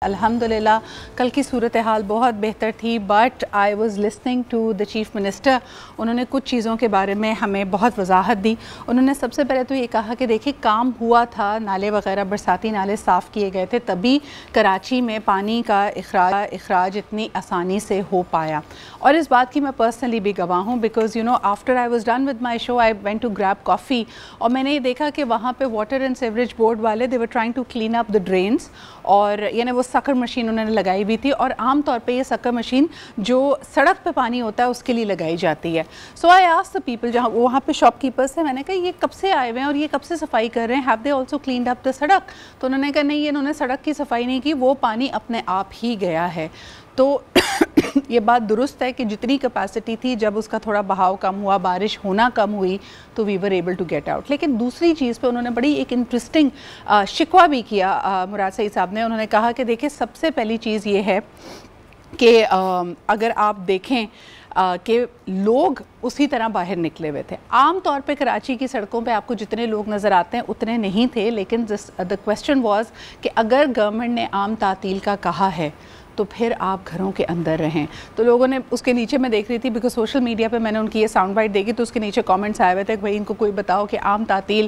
الحمدللہ کل کی صورتحال بہت بہتر تھی، but I was listening to the chief minister. انہوں نے کچھ چیزوں کے بارے میں ہمیں بہت وضاحت دی. انہوں نے سب سے پہلے تو یہ کہا کہ دیکھیں کام ہوا تھا، نالے وغیرہ برساتی نالے صاف کیے گئے تھے، تبھی کراچی میں پانی کا اخراج اتنی آسانی سے ہو پایا. اور اس بات کی میں پرسنلی بھی گواہ ہوں، because after I was done with my show I went to grab coffee, اور میں نے یہ دیکھا کہ وہاں پہ واٹر اینڈ سیوریج بورڈ والے they were trying to clean up the drains, اور یعنی وہ سکر مشین انہوں نے لگائی ہوئی تھی، اور عام طور پہ یہ سکر مشین جو سڑک پہ پانی ہوتا ہے اس کے لیے لگائی جاتی ہے. سو آئی آسک دا پیپل، جہاں وہاں پہ شاپ کیپرس تھے، میں نے کہا یہ کب سے آئے ہوئے ہیں اور یہ کب سے صفائی کر رہے ہیں، ہیو دے آلسو کلینڈ اپ دا سڑک؟ تو انہوں نے کہا نہیں، انہوں نے سڑک کی صفائی نہیں کی، وہ پانی اپنے آپ ہی گیا ہے. تو یہ بات درست ہے کہ جتنی کیپیسٹی تھی، جب اس کا تھوڑا بہاؤ کم ہوا، بارش ہونا کم ہوئی، تو we were able to get out. لیکن دوسری چیز پہ انہوں نے بڑی ایک انٹرسٹنگ شکوہ بھی کیا مراد سعید صاحب نے. انہوں نے کہا کہ دیکھیں سب سے پہلی چیز یہ ہے کہ اگر آپ دیکھیں کہ لوگ اسی طرح باہر نکلے ہوئے تھے. عام طور پہ کراچی کی سڑکوں پہ آپ کو جتنے لوگ نظر آتے ہیں اتنے نہیں تھے، لیکن دا کویسچن واز کہ اگر گورنمنٹ نے عام تعطیل کا کہا ہے تو پھر آپ گھروں کے اندر رہیں. تو لوگوں نے اس کے نیچے میں دیکھ رہی تھی، بیکاز سوشل میڈیا پہ میں نے ان کی یہ ساؤنڈ بائٹ دیکھی، تو اس کے نیچے کامنٹس آئے ہوئے تھے کہ بھائی ان کو کوئی بتاؤ کہ عام تعطیل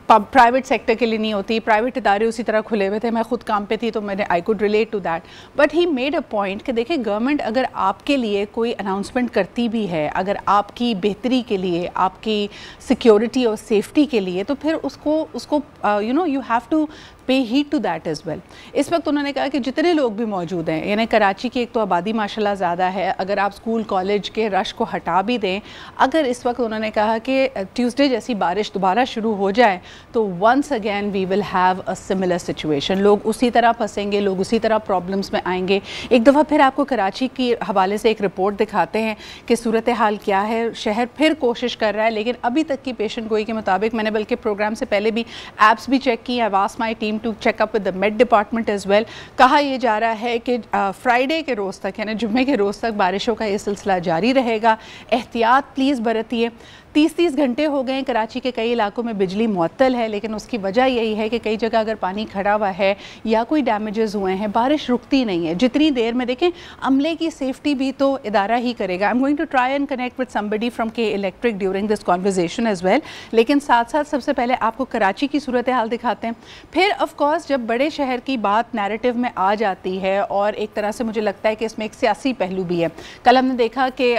پرائیویٹ سیکٹر کے لیے نہیں ہوتی، پرائیویٹ ادارے اسی طرح کھلے ہوئے تھے. میں خود کام پہ تھی تو میں نے I could relate to that. But he made a point کہ دیکھیں گورنمنٹ اگر آپ کے لیے کوئی اناؤنسمنٹ کرتی بھی ہے، اگر آپ کی بہتری کے لیے، آپ کی سیکیورٹی اور سیفٹی کے لیے، تو پھر اس کو you have to pay heed to that as well. اس وقت انہوں نے کہا کہ جتنے لوگ بھی موجود ہیں، یعنی کراچی کی ایک تو آبادی ماشاءاللہ زیادہ ہے، اگر آپ اسکول کالج کے رش کو ہٹا بھی دیں، اگر اس وقت انہوں نے کہا کہ ٹیوزڈے جیسی بارش دوبارہ شروع ہو جائے تو once again we will have a similar situation. لوگ اسی طرح پھنسیں گے، لوگ اسی طرح پرابلمس میں آئیں گے. ایک دفعہ پھر آپ کو کراچی کی حوالے سے ایک رپورٹ دکھاتے ہیں کہ صورتحال کیا ہے. شہر پھر کوشش کر رہا ہے، لیکن ابھی تک کی پیشن گوئی کے مطابق، میں نے بلکہ پروگرام سے پہلے بھی ایپس بھی چیک کی، I've asked my team to check up with the Met Department as well. کہا یہ جا رہا ہے کہ فرائیڈے کے روز تک، یعنی جمعے کے روز تک بارشوں کا یہ سلسلہ جاری رہے گا. احتیاط پلیز برتیے. 30 گھنٹے ہو گئے ہیں کراچی کے کئی علاقوں میں بجلی معطل ہے، لیکن اس کی وجہ یہی ہے کہ کئی جگہ اگر پانی کھڑا ہوا ہے یا کوئی ڈیمیجز ہوئے ہیں، بارش رکتی نہیں ہے. جتنی دیر میں دیکھیں عملے کی سیفٹی بھی تو ادارہ ہی کرے گا. I'm going to try and connect with somebody from K Electric during this conversation as well. لیکن ساتھ ساتھ سب سے پہلے آپ کو کراچی کی صورتحال دکھاتے ہیں. پھر آف کورس جب بڑے شہر کی بات نیریٹو میں آ جاتی ہے، اور ایک طرح سے مجھے لگتا ہے کہ اس میں ایک سیاسی پہلو بھی ہے. کل ہم نے دیکھا کہ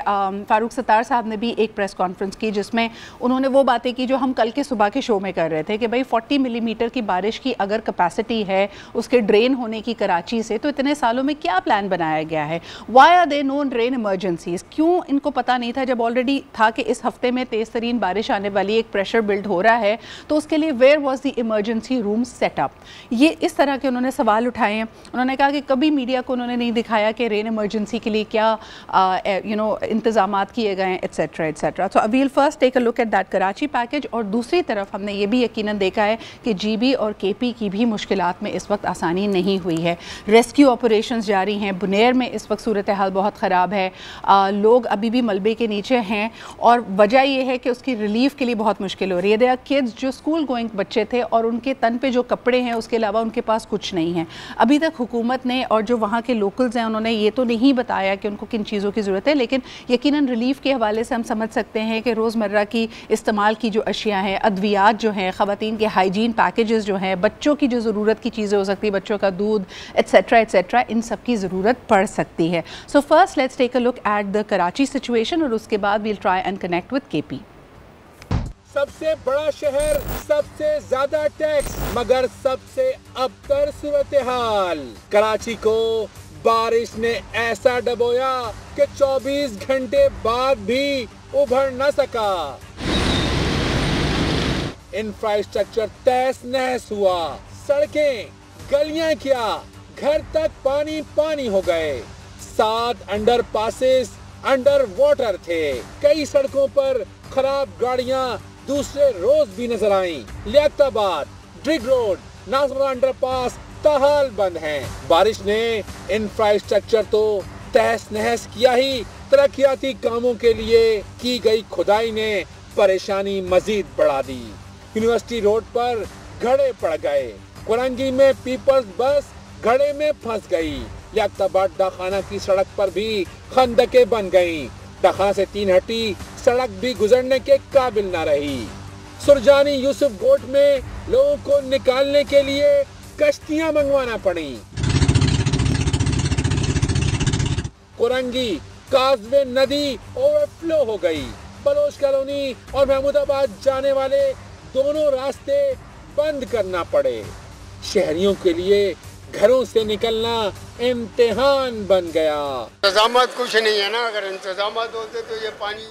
فاروق ستار صاحب نے بھی ایک پریس کانفرنس کی جس میں انہوں نے وہ باتیں کی جو ہم کل کے صبح کے شو میں کر رہے تھے کہ بھائی 40 ملی میٹر کی بارش کی اگر کیپیسٹی ہے اس کے ڈرین ہونے کی کراچی سے، تو اتنے سالوں میں کیا پلان بنایا گیا ہے؟ Why are they no drain emergencies? کیوں ان کو پتہ نہیں تھا جب آلریڈی تھا کہ اس ہفتے میں تیز ترین بارش آنے والی، ایک پریشر بلڈ ہو رہا ہے، تو اس کے لیے where was the emergency room set up? یہ اس طرح کے انہوں نے سوال اٹھائے ہیں. انہوں نے کہا کہ کبھی میڈیا کو انہوں نے نہیں دکھایا کہ رین ایمرجنسی کے لیے کیا انتظامات کیے گئے ہیں et cetera et cetera. So we will first take a look at that Karachi package. اور دوسری طرف ہم نے یہ بھی یقیناً دیکھا ہے کہ جی بی اور کے پی کی بھی مشکلات میں اس وقت آسانی نہیں ہوئی ہے. ریسکیو آپریشنز جاری ہیں. بنیر میں اس وقت صورتحال بہت خراب ہے، لوگ ابھی بھی ملبے کے نیچے ہیں، اور وجہ یہ ہے کہ اس کی ریلیف کے لیے بہت مشکل ہو رہی ہے. دے آر کڈز جو اسکول گوئنگ بچے تھے، اور ان کے تن پہ جو کپڑے ہیں اس کے علاوہ ان کے پاس کچھ نہیں ہے. ابھی تک حکومت نے اور جو وہاں کے لوکلز ہیں انہوں نے یہ تو نہیں بتایا کہ ان کو کن چیزوں کی ضرورت ہے، لیکن یقیناً ریلیف کے حوالے سے ہم سمجھ سکتے ہیں کہ روزمرہ کی استعمال کی جو اشیاء ہیں، ادویات جو ہیں، خواتین کے ہائیجین پیکیجز جو ہیں، بچوں کی جو ضرورت کی چیزیں ہو سکتی ہیں، بچوں کا دودھ ایٹسیٹرا ایٹسیٹرا، ان سب کی ضرورت پڑ سکتی ہے. So first let's take a look at the Karachi situation, اور اس کے بعد we'll try and connect with K P. سب سے بڑا شہر، سب سے زیادہ ٹیکس، مگر سب سے ابتر صورتحال. کراچی کو بارش نے ایسا ڈبویا کہ 24 گھنٹے بعد بھی ابھر نہ سکا. انفراسٹرکچر تہس نہس ہوا. سڑکیں، گلیاں کیا، گھر تک پانی پانی ہو گئے. 7 انڈر پاسز انڈر واٹر تھے. کئی سڑکوں پر خراب گاڑیاں دوسرے روز بھی نظر آئیں. لیاقت آباد، ڈرگ روڈ، ناصرہ انڈر پاس تاحال بند ہیں. بارش نے انفراسٹرکچر تو تہس نہس کیا ہی، ترقیاتی کاموں کے لیے کی گئی کھدائی نے پریشانی مزید بڑھا دی. یونیورسٹی روڈ پر گھڑے پڑ گئے. کورنگی میں پیپلز بس گڑھے میں پھنس گئی۔ لیاقتآباد ڈاکخانہ کی سڑک پر بھی خندقیں بن گئیں۔ ڈاکخانہ سے 3 ہٹی سڑک بھی گزرنے کے قابل نہ رہی۔ سرجانی یوسف گوٹ میں لوگوں کو نکالنے کے لیے کشتیاں منگوانا پڑیں۔ کورنگی کازوے ندی اوور فلو ہو گئی۔ بلوچ کالونی اور محمود آباد جانے والے دونوں راستے بند کرنا پڑے۔ شہریوں کے لیے گھروں سے نکلنا امتحان بن گیا۔ انتظامات کچھ نہیں ہے نا، اگر انتظامات ہوتے تو یہ پانی